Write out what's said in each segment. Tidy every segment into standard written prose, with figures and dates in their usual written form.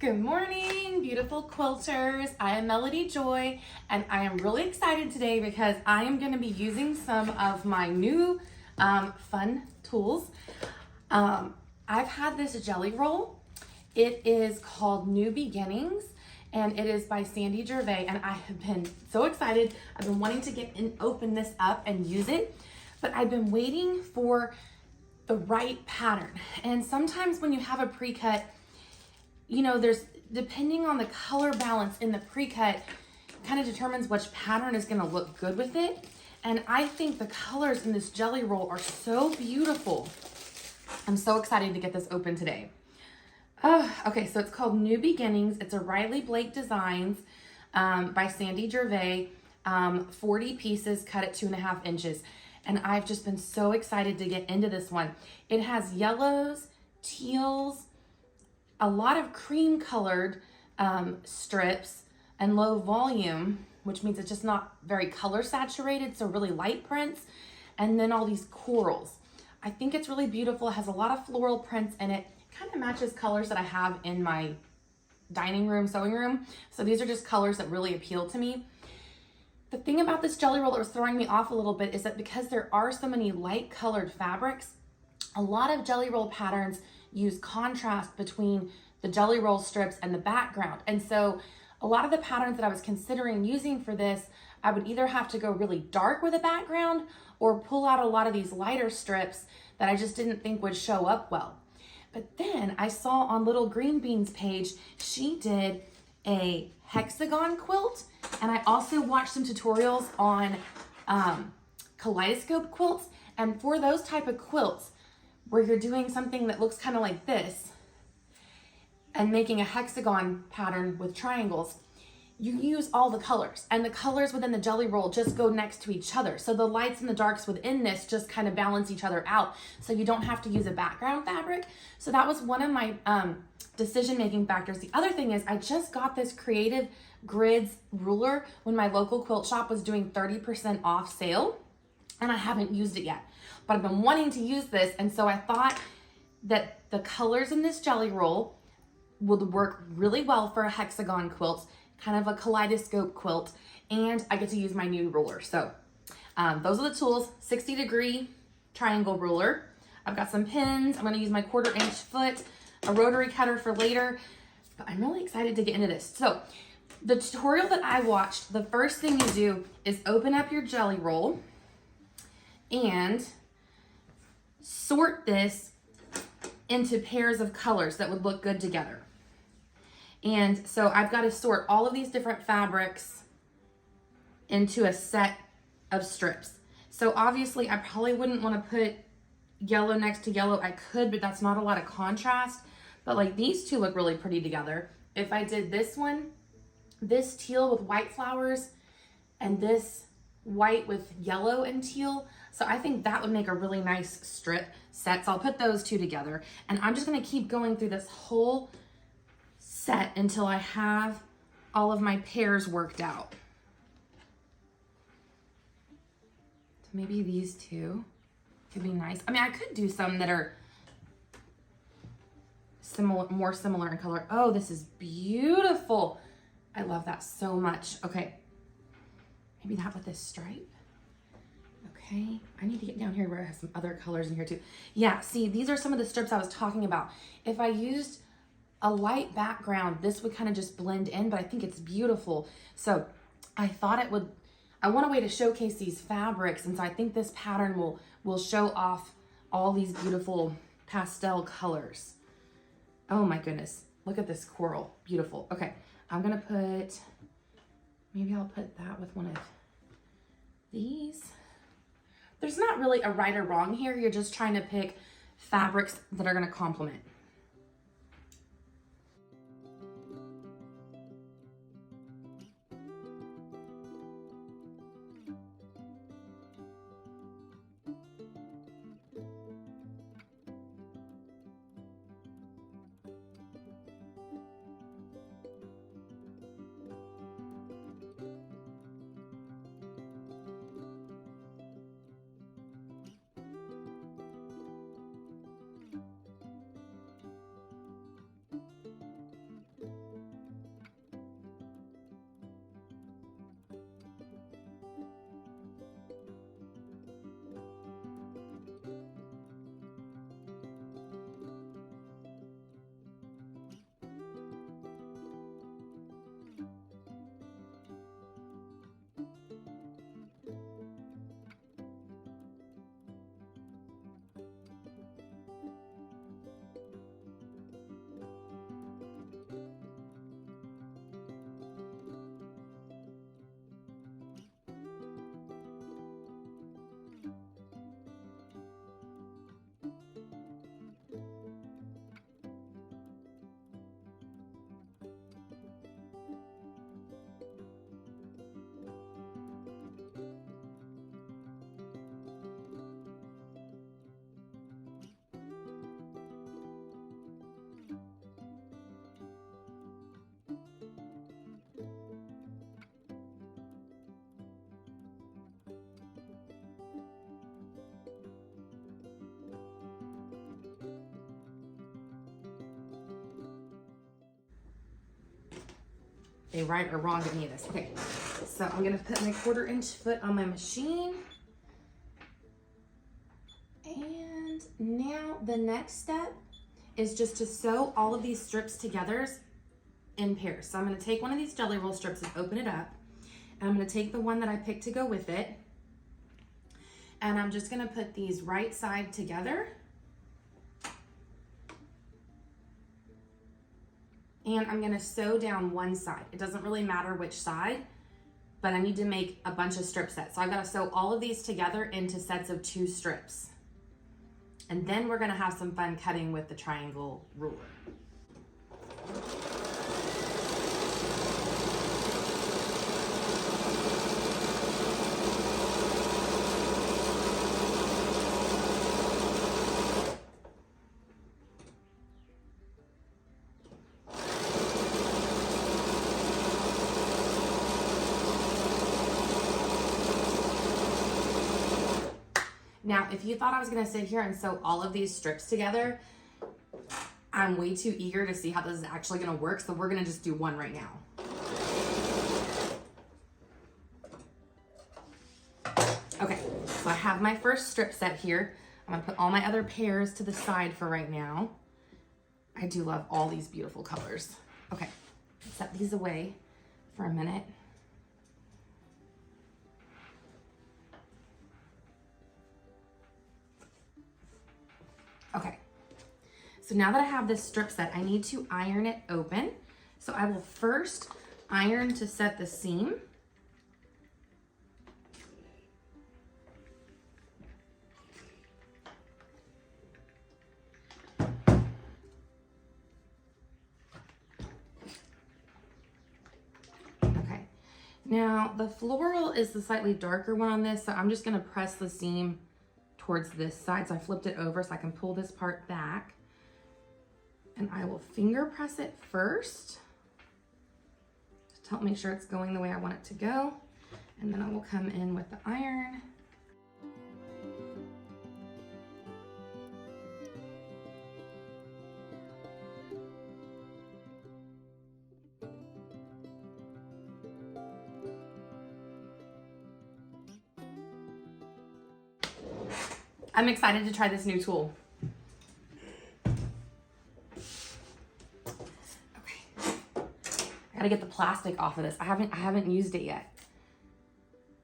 Good morning, beautiful quilters. I am Melody Joy, and I am really excited today because I am going to be using some of my new fun tools. I've had this Jellyroll. It is called New Beginnings, and it is by Gervais, and I have been so excited. I've been wanting to open this up and use it, but I've been waiting for the right pattern. And sometimes when you have a pre-cut, you know, depending on the color balance in the pre-cut kind of determines which pattern is going to look good with it. And I think the colors in this Jellyroll are so beautiful. I'm so excited to get this open today. Okay, so it's called New Beginnings. It's a Riley Blake Designs by Gervais. 40 pieces cut at 2.5 inches. And I've just been so excited to get into this one. It has yellows, teals, a lot of cream colored strips, and low volume, which means it's just not very color saturated, so really light prints, and then all these corals. I think it's really beautiful. It has a lot of floral prints in it. Kind of matches colors that I have in my dining room, sewing room. So these are just colors that really appeal to me. The thing about this Jellyroll that was throwing me off a little bit is that because there are so many light colored fabrics, a lot of Jellyroll patterns use contrast between the Jellyroll strips and the background. And so a lot of the patterns that I was considering using for this, I would either have to go really dark with a background or pull out a lot of these lighter strips that I just didn't think would show up well. But then I saw on Little Green Bean's page, she did a hexagon quilt, and I also watched some tutorials on kaleidoscope quilts. And for those type of quilts, where you're doing something that looks kind of like this and making a hexagon pattern with triangles, you use all the colors, and the colors within the Jellyroll just go next to each other. So the lights and the darks within this just kind of balance each other out. So you don't have to use a background fabric. So that was one of my decision-making factors. The other thing is I just got this Creative Grids ruler when my local quilt shop was doing 30% off sale, and I haven't used it yet. But I've been wanting to use this, and so I thought that the colors in this Jellyroll would work really well for a hexagon quilt, kind of a kaleidoscope quilt, and I get to use my new ruler. So those are the tools: 60-degree triangle ruler. I've got some pins. I'm going to use my 1/4 inch foot, a rotary cutter for later, but I'm really excited to get into this. So the tutorial that I watched, the first thing you do is open up your Jellyroll and sort this into pairs of colors that would look good together. And so I've got to sort all of these different fabrics into a set of strips. So obviously I probably wouldn't want to put yellow next to yellow. I could, but that's not a lot of contrast. But like these two look really pretty together. If I did this one, this teal with white flowers, and this white with yellow and teal, so I think that would make a really nice strip set. So I'll put those two together, and I'm just going to keep going through this whole set until I have all of my pairs worked out. So maybe these two could be nice. I mean, I could do some that are similar, more similar in color. Oh, this is beautiful. I love that so much. Okay, maybe that with this stripe. Okay, I need to get down here where I have some other colors in here too. Yeah, see, these are some of the strips I was talking about. If I used a light background, this would kind of just blend in, but I think it's beautiful. So I thought it would, I want a way to showcase these fabrics, and so I think this pattern will show off all these beautiful pastel colors. Oh my goodness, look at this coral, beautiful. Okay, I'm gonna put, maybe I'll put that with one of these. There's not really a right or wrong here. You're just trying to pick fabrics that are going to complement. a right or wrong of any of this. Okay, so I'm gonna put my 1/4 inch foot on my machine. And now the next step is just to sew all of these strips together in pairs. So I'm gonna take one of these jelly roll strips and open it up. And I'm gonna take the one that I picked to go with it. And I'm just gonna put these right side together. And I'm gonna sew down one side. It doesn't really matter which side, but I need to make a bunch of strip sets. So I've gotta sew all of these together into sets of 2 strips. And then we're gonna have some fun cutting with the triangle ruler. Now, if you thought I was gonna sit here and sew all of these strips together, I'm way too eager to see how this is actually gonna work, so we're gonna just do one right now. Okay, so I have my first strip set here. I'm gonna put all my other pairs to the side for right now. I do love all these beautiful colors. Okay, set these away for a minute. Okay, so now that I have this strip set, I need to iron it open. So I will first iron to set the seam. Okay, now the floral is the slightly darker one on this, so I'm just gonna press the seam towards this side. So I flipped it over so I can pull this part back. And I will finger press it first to help make sure it's going the way I want it to go. And then I will come in with the iron. I'm excited to try this new tool. Okay, I gotta get the plastic off of this. I haven't used it yet.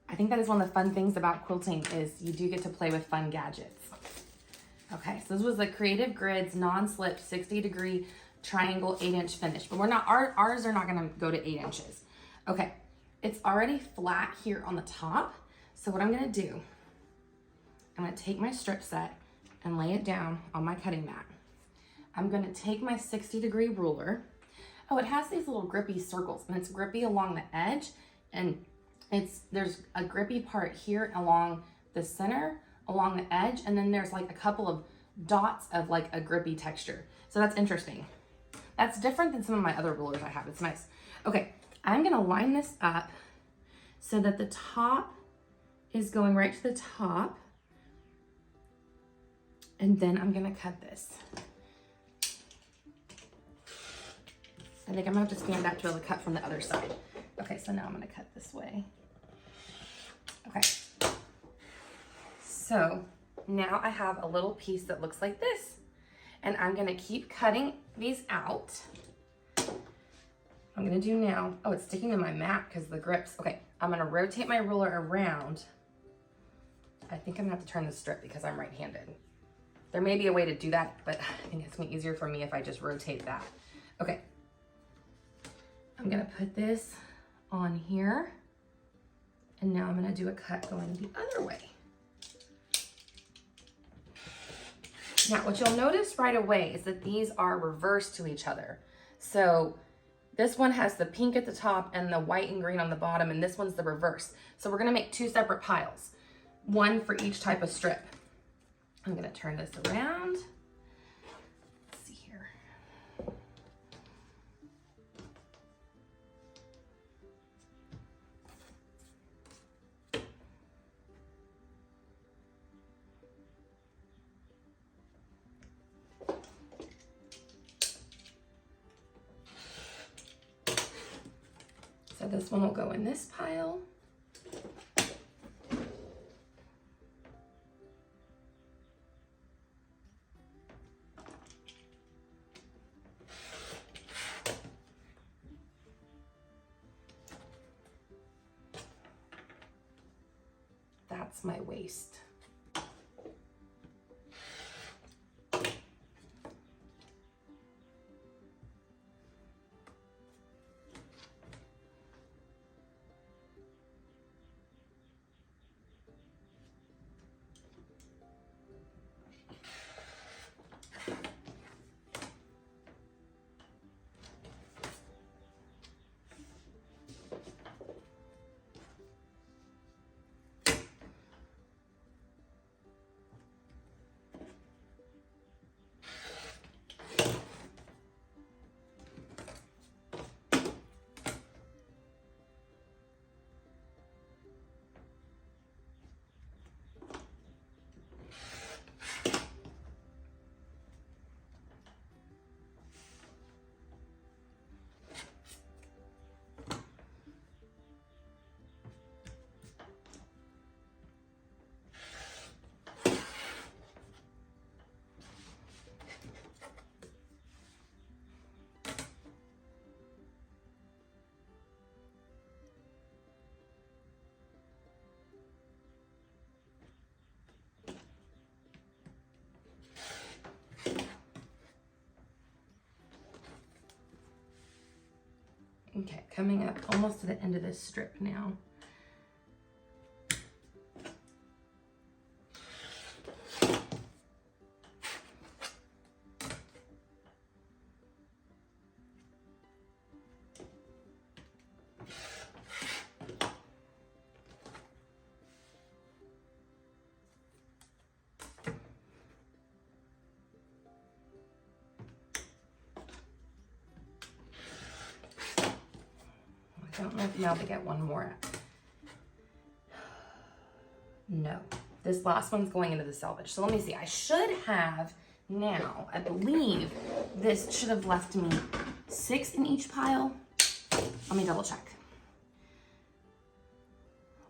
I think that is one of the fun things about quilting is you do get to play with fun gadgets. Okay, so this was the Creative Grids non-slip 60-degree triangle 8-inch finish, but ours are not gonna go to 8 inches. Okay, it's already flat here on the top. So what I'm gonna do, I'm gonna take my strip set and lay it down on my cutting mat. I'm gonna take my 60-degree ruler. Oh, it has these little grippy circles, and it's grippy along the edge, and there's a grippy part here along the center, along the edge, and then there's like a couple of dots of like a grippy texture. So that's interesting. That's different than some of my other rulers I have. It's nice. Okay, I'm gonna line this up so that the top is going right to the top. And then I'm gonna cut this. I think I'm gonna have to stand back to be able to cut from the other side. Okay, so now I'm gonna cut this way. Okay. So now I have a little piece that looks like this. And I'm gonna keep cutting these out. I'm gonna do now, oh, it's sticking to my mat because of the grips. Okay, I'm gonna rotate my ruler around. I think I'm gonna have to turn the strip because I'm right-handed. There may be a way to do that, but I think it's gonna be easier for me if I just rotate that. Okay, I'm gonna put this on here, and now I'm gonna do a cut going the other way. Now, what you'll notice right away is that these are reversed to each other. So this one has the pink at the top and the white and green on the bottom, and this one's the reverse. So we're gonna make 2 separate piles, one for each type of strip. I'm gonna turn this around. Let's see here. this one will go in this pile. That's my waist. Okay, coming up almost to the end of this strip now. I don't know if now they get one more. No, this last one's going into the selvage. So let me see, I should have now, I believe this should have left me 6 in each pile. Let me double check.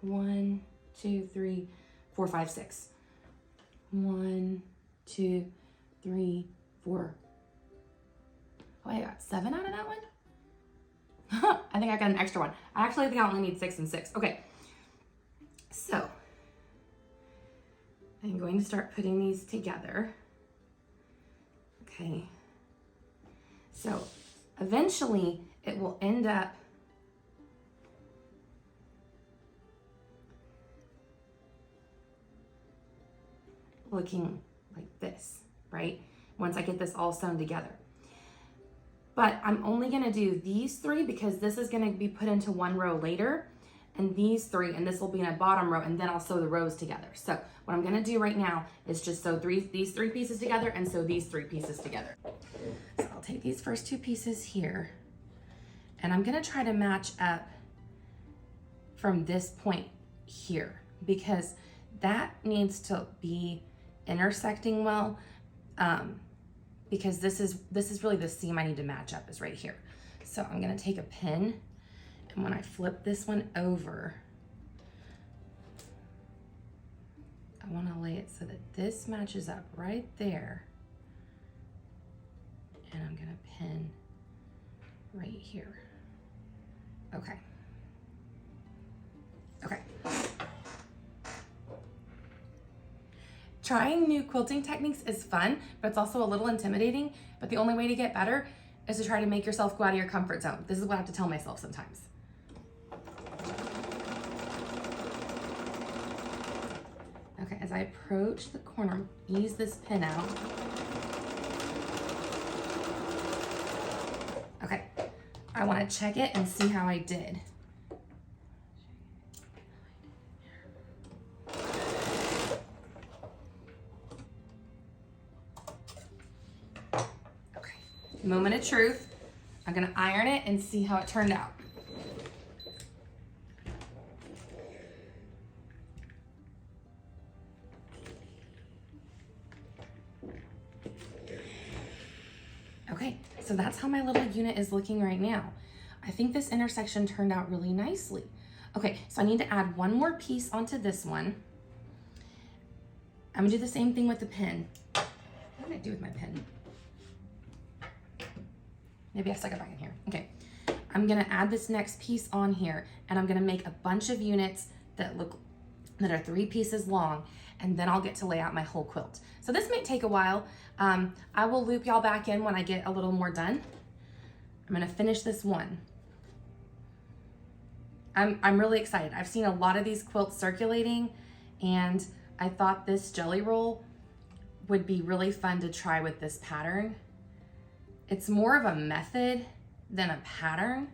1, 2, 3, 4, 5, 6. 1, 2, 3, 4. Oh, I got 7 out of that one? I think I got an extra one. I actually think I only need 6 and 6. Okay, so I'm going to start putting these together. Okay, so eventually it will end up looking like this, right? Once I get this all sewn together. But I'm only gonna do these 3 because this is gonna be put into one row later, and these 3, and this will be in a bottom row, and then I'll sew the rows together. So what I'm gonna do right now is just sew these 3 pieces together and sew these 3 pieces together. So I'll take these first 2 pieces here, and I'm gonna try to match up from this point here because that needs to be intersecting well. Because this is really the seam I need to match up is right here. So I'm gonna take a pin, and when I flip this one over, I wanna lay it so that this matches up right there. And I'm gonna pin right here. Okay. Okay. Trying new quilting techniques is fun, but it's also a little intimidating. But the only way to get better is to try to make yourself go out of your comfort zone. This is what I have to tell myself sometimes. Okay, as I approach the corner, ease this pin out. Okay, I want to check it and see how I did. Moment of truth. I'm gonna iron it and see how it turned out. Okay, so that's how my little unit is looking right now. I think this intersection turned out really nicely. Okay, so I need to add one more piece onto this one. I'm gonna do the same thing with the pin. What did I do with my pin? Maybe I stuck it back in here. Okay, I'm gonna add this next piece on here, and I'm gonna make a bunch of units that are 3 pieces long, and then I'll get to lay out my whole quilt. So this may take a while. I will loop y'all back in when I get a little more done. I'm gonna finish this one. I'm really excited. I've seen a lot of these quilts circulating, and I thought this jelly roll would be really fun to try with this pattern. It's more of a method than a pattern.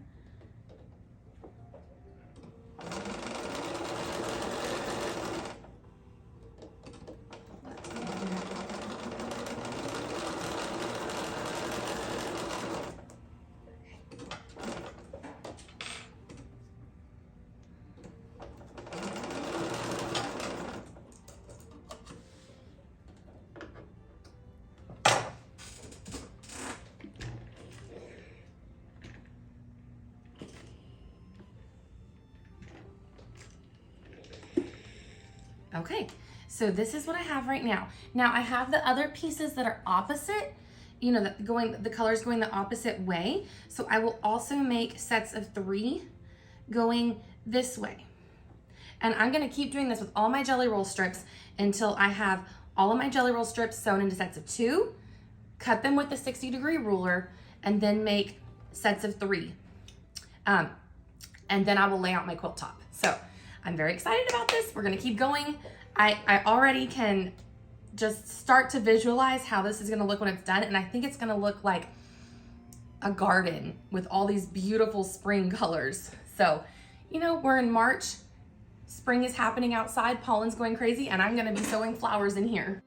Okay, so this is what I have right now. Now I have the other pieces that are opposite, you know, the colors going the opposite way. So I will also make sets of 3 going this way. And I'm gonna keep doing this with all my jelly roll strips until I have all of my jelly roll strips sewn into sets of 2, cut them with the 60-degree ruler, and then make sets of 3. And then I will lay out my quilt top. So I'm very excited about this. We're gonna keep going. I already can just start to visualize how this is gonna look when it's done, and I think it's gonna look like a garden with all these beautiful spring colors. So, you know, we're in March, spring is happening outside, pollen's going crazy, and I'm gonna be sewing flowers in here.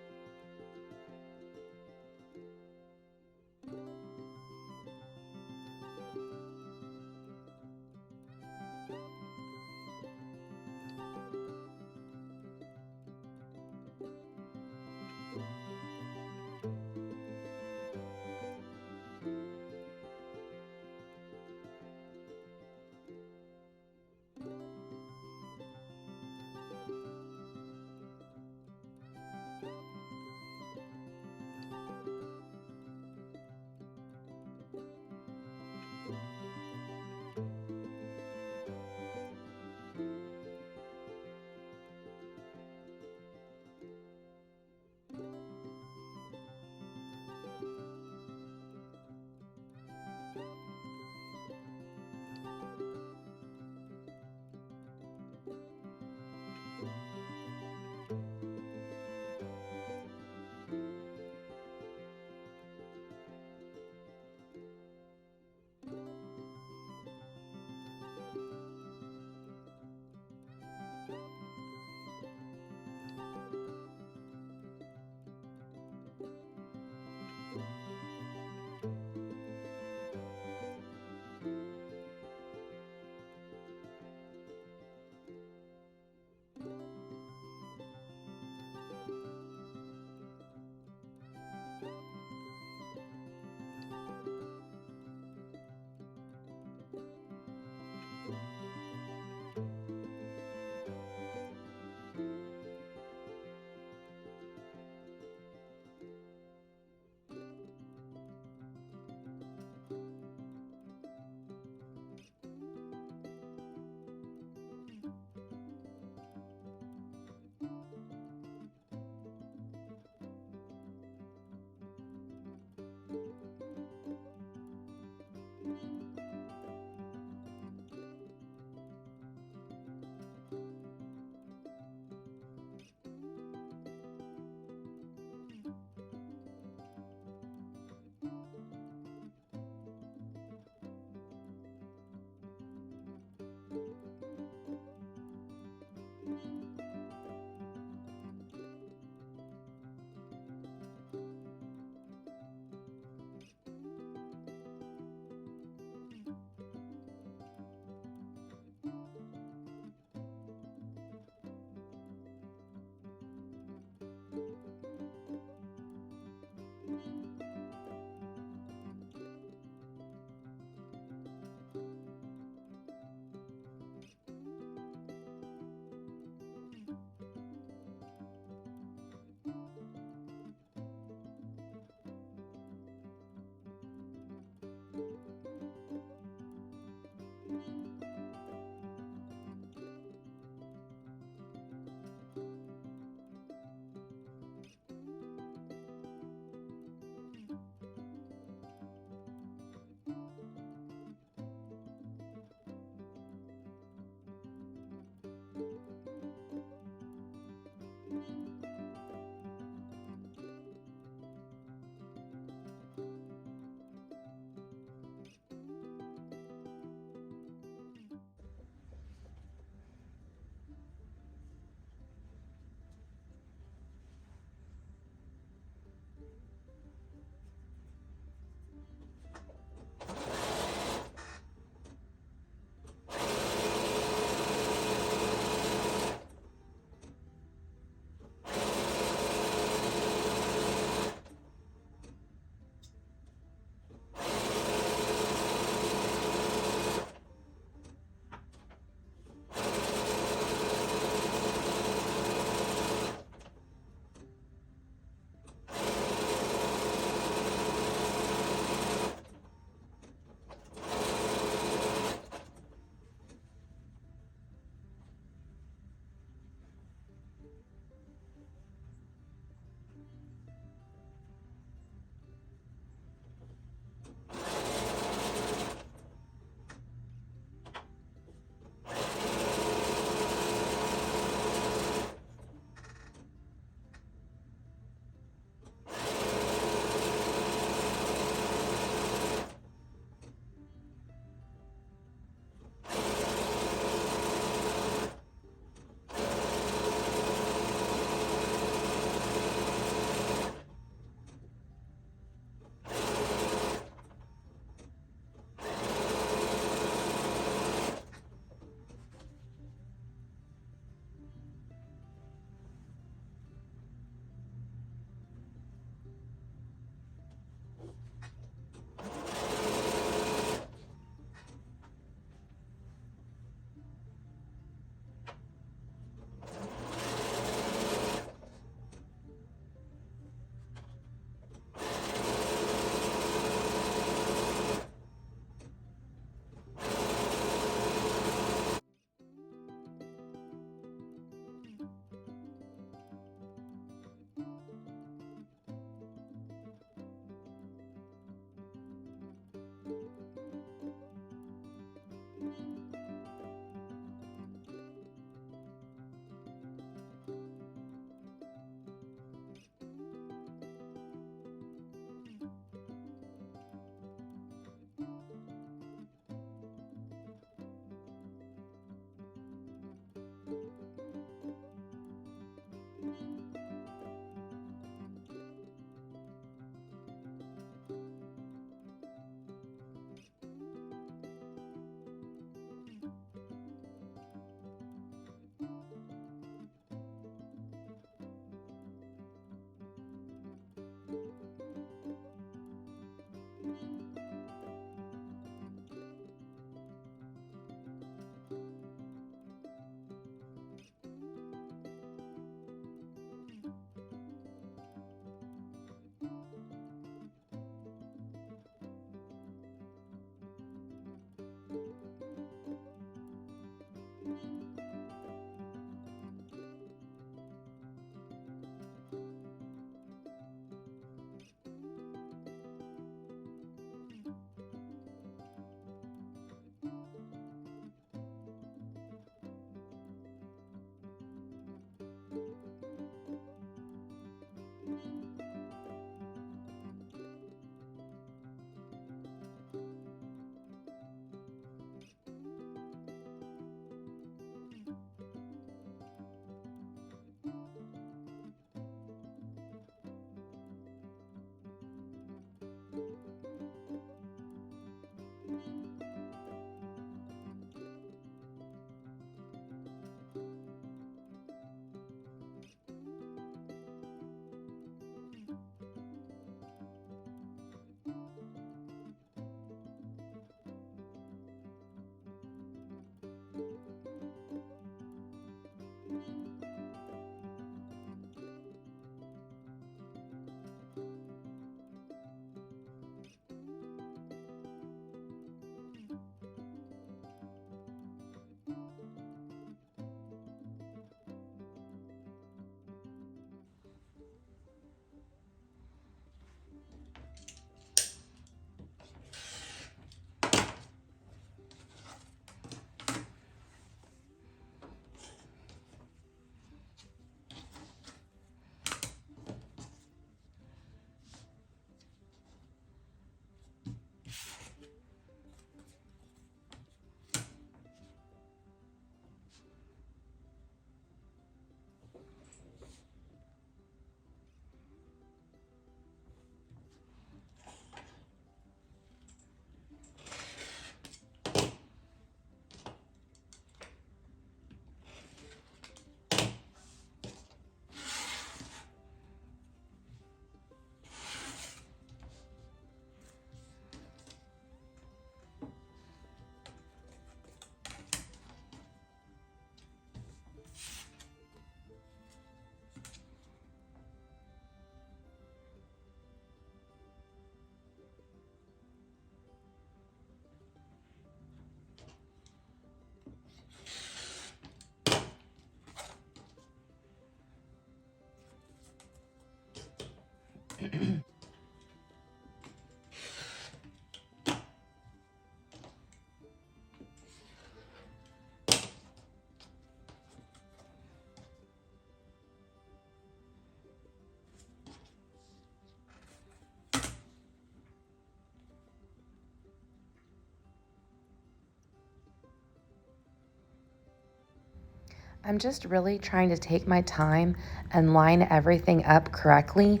I'm just really trying to take my time and line everything up correctly.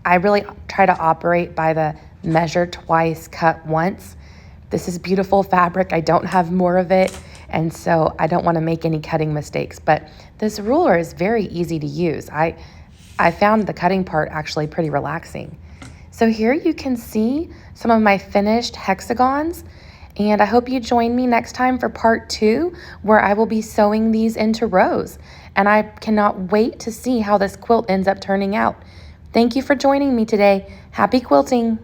I really try to operate by the measure twice, cut once. This is beautiful fabric. I don't have more of it, and so I don't want to make any cutting mistakes. But this ruler is very easy to use. I found the cutting part actually pretty relaxing. So here you can see some of my finished hexagons. And I hope you join me next time for part 2, where I will be sewing these into rows. And I cannot wait to see how this quilt ends up turning out. Thank you for joining me today. Happy quilting!